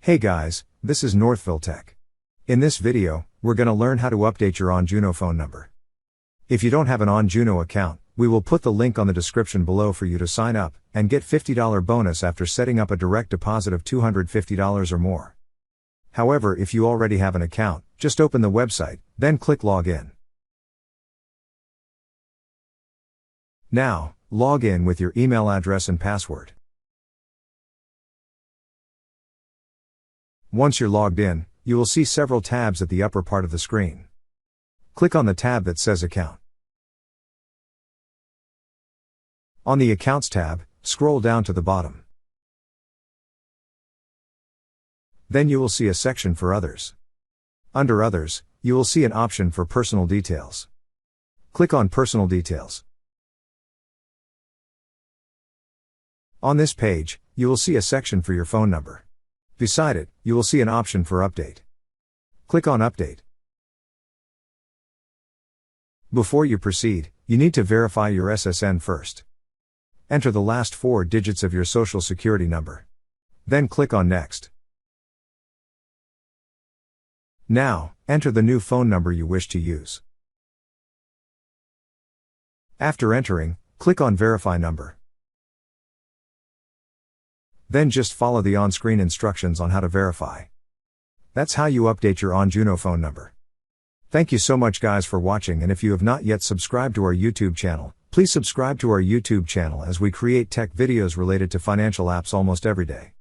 Hey guys, this is Northville Tech. In this video, we're gonna learn how to update your OnJuno phone number. If you don't have an OnJuno account, we will put the link on the description below for you to sign up and get $50 bonus after setting up a direct deposit of $250 or more. However, if you already have an account, just open the website, then click Login. Now, log in with your email address and password. Once you're logged in, you will see several tabs at the upper part of the screen. Click on the tab that says Account. On the Accounts tab, scroll down to the bottom. Then you will see a section for Others. Under Others, you will see an option for Personal Details. Click on Personal Details. On this page, you will see a section for your phone number. Beside it, you will see an option for Update. Click on Update. Before you proceed, you need to verify your SSN first. Enter the last 4 digits of your social security number. Then click on Next. Now, enter the new phone number you wish to use. After entering, click on Verify Number. Then just follow the on-screen instructions on how to verify. That's how you update your OnJuno phone number. Thank you so much guys for watching, and if you have not yet subscribed to our YouTube channel, please subscribe to our YouTube channel as we create tech videos related to financial apps almost every day.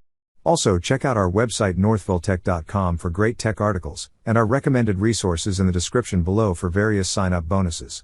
Also check out our website northvilletech.com for great tech articles, and our recommended resources in the description below for various sign-up bonuses.